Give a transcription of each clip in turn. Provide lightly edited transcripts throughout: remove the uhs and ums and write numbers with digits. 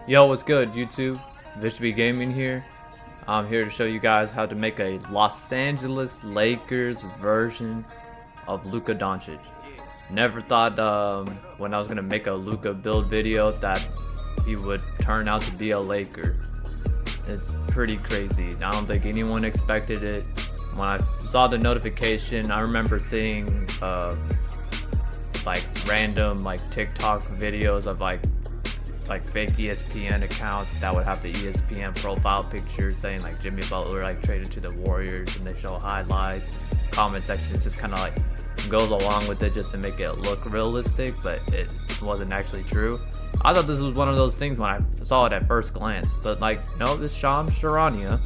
Yo, what's good, YouTube? VISHBEGAMIN here. I'm here to show you guys how to make a Los Angeles Lakers version of Luka Doncic. Never thought when I was gonna make a Luka build video that he would turn out to be a Laker. It's pretty crazy. I don't think anyone expected it. When I saw the notification, I remember seeing like random TikTok videos of like fake ESPN accounts that would have the ESPN profile picture saying like Jimmy Butler traded to the Warriors, and they show highlights. Comment section just kind of goes along with it just to make it look realistic, but it wasn't actually true. I thought this was one of those things when I saw it at first glance, but no, this Shams Charania.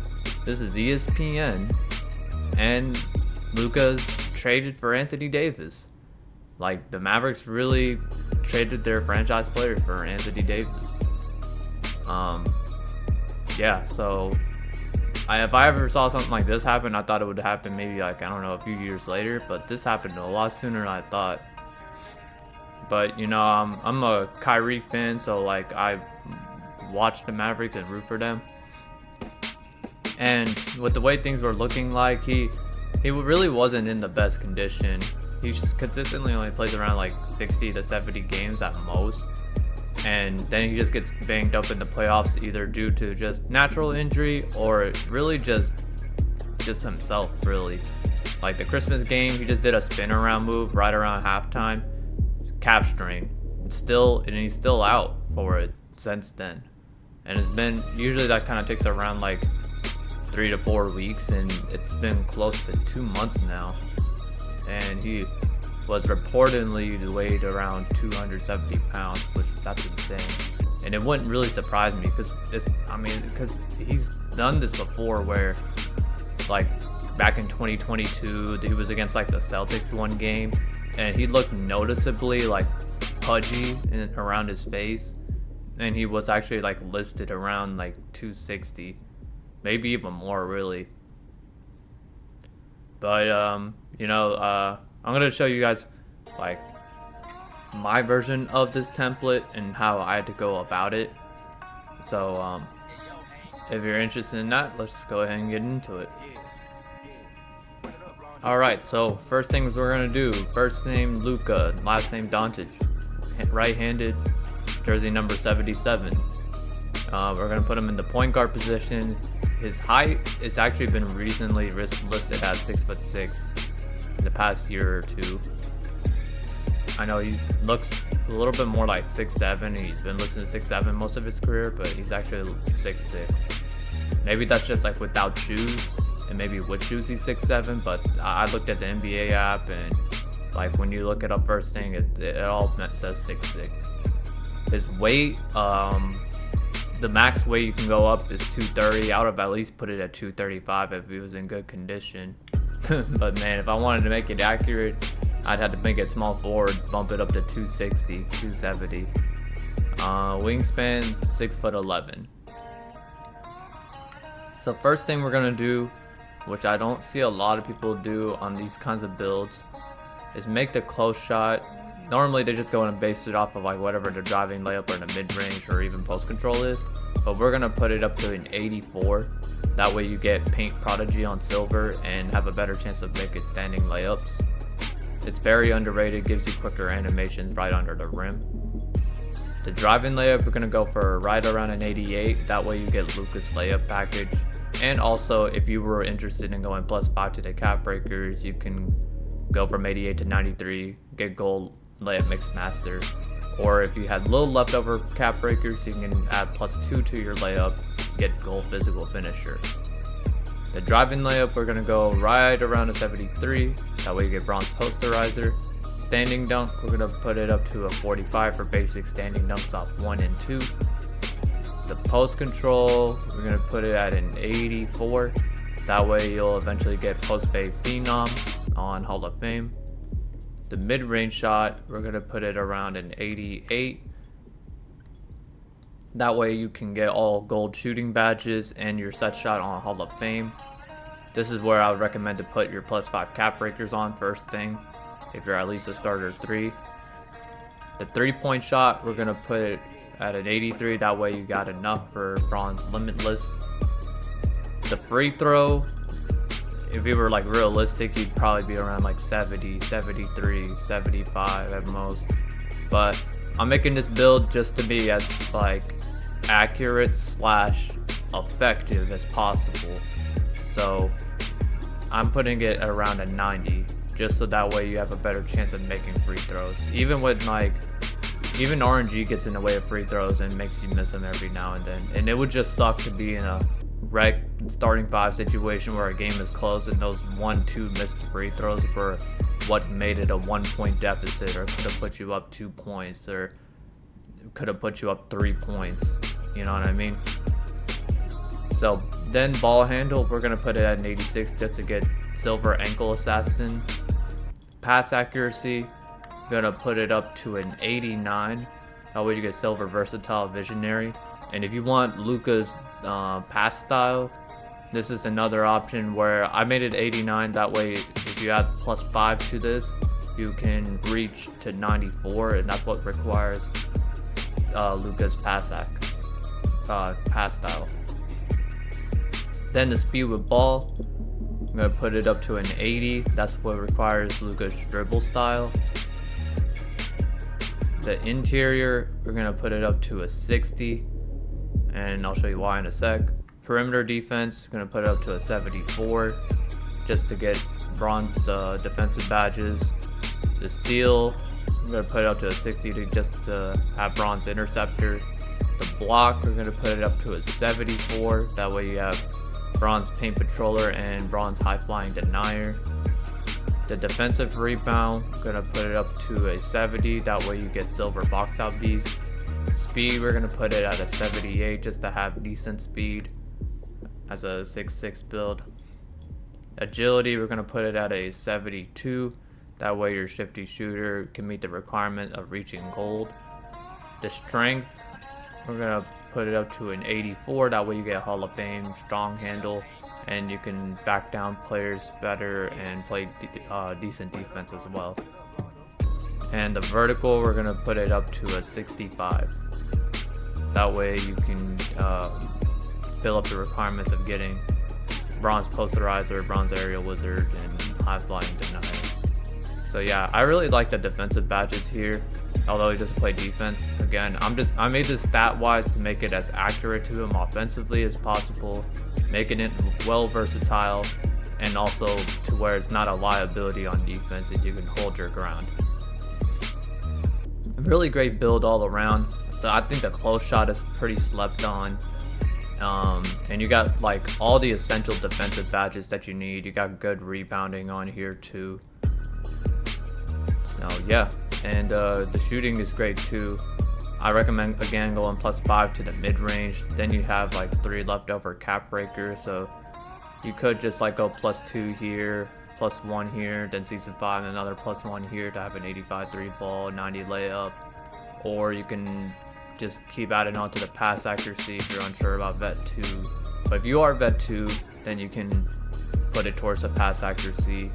This is ESPN, and Luka's traded for Anthony Davis. The Mavericks really traded their franchise player for Anthony Davis. Yeah, so if I ever saw something like this happen, I thought it would happen maybe I don't know, a few years later, but this happened a lot sooner than I thought. But you know, I'm a Kyrie fan, so I watch the Mavericks and root for them. And with the way things were looking he really wasn't in the best condition. He just consistently only plays around 60 to 70 games at most, and then he just gets banged up in the playoffs, either due to just natural injury or really just himself, really. The Christmas game, he just did a spin around move right around halftime, calf strain, and he's still out for it since then. And it's been, usually that kind of takes around 3 to 4 weeks, and it's been close to 2 months now. And he was reportedly weighed around 270 pounds, which that's insane. And it wouldn't really surprise me because he's done this before, where back in 2022 he was against the Celtics one game, and he looked noticeably pudgy around his face, and he was actually listed around 260, maybe even more, really. But you know, I'm gonna show you guys my version of this template and how I had to go about it. So if you're interested in that, let's just go ahead and get into it. Alright, so first things we're gonna do: first name Luka, last name Doncic, right-handed, jersey number 77. We're gonna put him in the point guard position. His height has actually been recently listed as 6'6" in the past year or two. I know he looks a little bit more like 6'7". He's been listed as 6'7" most of his career, but he's actually 6'6". Maybe that's just without shoes, and maybe with shoes he's 6'7". But I looked at the NBA app, and when you look it up first thing, it all says 6'6". His weight, the max weight you can go up is 230. I would have at least put it at 235 if he was in good condition. But man, if I wanted to make it accurate, I'd have to make it small forward, bump it up to 260, 270. Wingspan 6'11". So first thing we're gonna do, which I don't see a lot of people do on these kinds of builds, is make the close shot. Normally they just go and base it off of whatever the driving layup or the mid-range or even post control is, but we're gonna put it up to an 84. That way you get paint prodigy on silver and have a better chance of making standing layups. It's very underrated, gives you quicker animations right under the rim. The driving layup, we're gonna go for right around an 88. That way you get Luka's layup package. And also, if you were interested in going +5 to the cap breakers, you can go from 88 to 93, get gold layup mix master. Or if you had little leftover cap breakers, you can add +2 to your layup, get gold physical finisher. The driving layup, we're gonna go right around a 73. That way you get bronze posterizer. Standing dunk, we're gonna put it up to a 45 for basic standing dunks off 1 and 2. The post control, we're gonna put it at an 84. That way you'll eventually get post fade phenom on Hall of Fame. The mid-range shot, we're gonna put it around an 88. That way you can get all gold shooting badges and your set shot on Hall of Fame. This is where I would recommend to put your +5 cap breakers on first thing, if you're at least a starter 3. The 3-point shot, we're gonna put it at an 83. That way you got enough for bronze limitless. The free throw, if you were like realistic, you'd probably be around like 70, 73, 75 at most. But I'm making this build just to be as like accurate slash effective as possible. So I'm putting it around a 90, just so that way you have a better chance of making free throws. Even RNG gets in the way of free throws and makes you miss them every now and then. And it would just suck to be in a wreck starting 5 situation where a game is close and those 1-2 missed free throws were what made it a 1-point deficit, or could have put you up 2 points, or could have put you up 3 points. You know what I mean? So then ball handle, we're gonna put it at an 86 just to get silver ankle assassin. Pass accuracy, gonna put it up to an 89. That way you get silver versatile visionary. And if you want Luka's pass style, this is another option where I made it 89. That way if you add +5 to this, you can reach to 94, and that's what requires Luka's pass style. Then the speed with ball, I'm gonna put it up to an 80. That's what requires Luka's dribble style. The interior, we're gonna put it up to a 60, and I'll show you why in a sec. Perimeter defense, gonna put it up to a 74, just to get bronze defensive badges. The steal, I'm gonna put it up to a 60 just to have bronze interceptor. The block, we're gonna put it up to a 74. That way you have bronze paint patroller and bronze high flying denier. The defensive rebound, gonna put it up to a 70. That way you get silver box out beast. Speed, we're gonna put it at a 78 just to have decent speed as a 6'6 build. Agility, we're gonna put it at a 72. That way your shifty shooter can meet the requirement of reaching gold. The strength, we're gonna put it up to an 84. That way you get Hall of Fame strong handle, and you can back down players better and play decent defense as well. And the vertical, we're gonna put it up to a 65. That way you can fill up the requirements of getting bronze posterizer, bronze aerial wizard, and high flying denier. So yeah, I really like the defensive badges here, although he doesn't play defense. Again, I made this stat wise to make it as accurate to him offensively as possible, making it well versatile, and also to where it's not a liability on defense and you can hold your ground. Really great build all around. So I think the close shot is pretty slept on. And you got like all the essential defensive badges that you need. You got good rebounding on here too. So yeah, and the shooting is great too. I recommend again going +5 to the mid-range. Then you have like 3 leftover cap breakers, so you could just like go +2 here, +1 here, then season 5 another +1 here to have an 85 3 ball, 90 layup. Or you can just keep adding on to the pass accuracy if you're unsure about vet 2. But if you are vet 2, then you can put it towards the pass accuracy.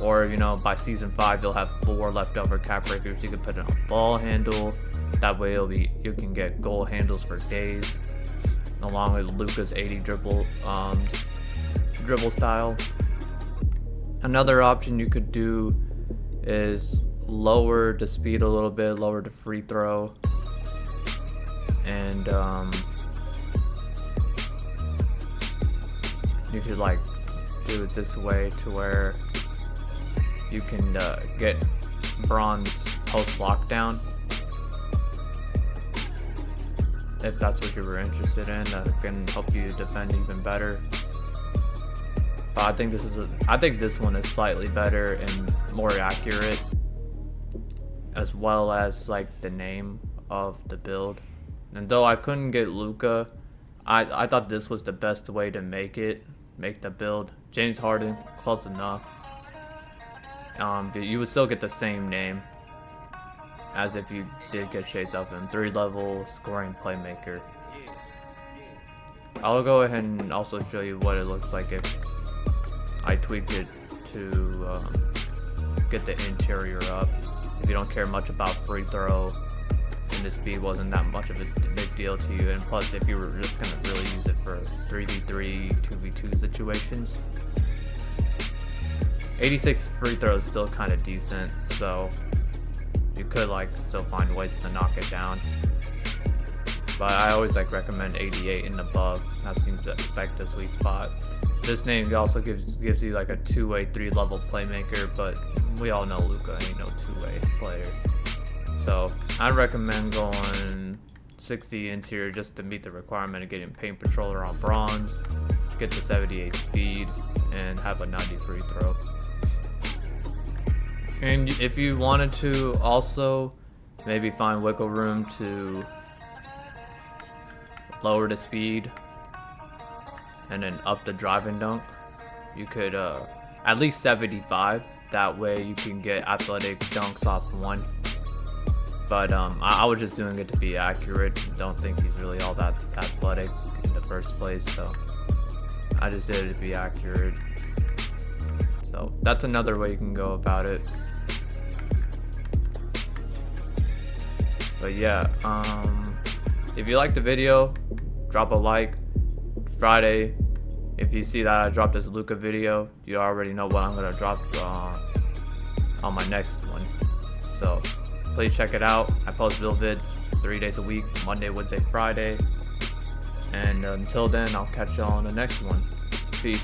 Or, you know, by season 5 you'll have 4 leftover cap breakers. You can put it on ball handle. That way you can get goal handles for days, along with Luka's 80 dribble style. Another option you could do is lower the speed a little bit, lower the free throw, and you could like do it this way to where you can get bronze post lockdown, if that's what you were interested in. That can help you defend even better. But I think this one is slightly better and more accurate, as well as like the name of the build. And though I couldn't get Luka, I thought this was the best way to make the build. James Harden, close enough. But you would still get the same name as if you did get Shades of him. 3-level scoring playmaker. I'll go ahead and also show you what it looks like if I tweaked it to get the interior up. If you don't care much about free throw and and the speed wasn't that much of a big deal to you. And plus, if you were just gonna really use it for 3v3, 2v2 situations, 86 free throws still kind of decent, so you could like still find ways to knock it down. But I always like recommend 88 and above. That seems to affect the sweet spot. This name also gives you like a two-way, three-level playmaker, but we all know Luka ain't no two-way player. So I'd recommend going 60 interior just to meet the requirement of getting paint controller on bronze, get the 78 speed, and have a 90 free throw. And if you wanted to also maybe find wiggle room to lower the speed and then up the driving dunk, you could at least 75. That way you can get athletic dunks off one. But I was just doing it to be accurate. Don't think he's really all that athletic in the first place, so I just did it to be accurate. So that's another way you can go about it. But yeah, if you liked the video, drop a like. Friday, if you see that I dropped this Luka video, you already know what I'm gonna drop on my next one. So please check it out. I post build vids 3 days a week, Monday, Wednesday, Friday. And until then, I'll catch y'all on the next one. Peace.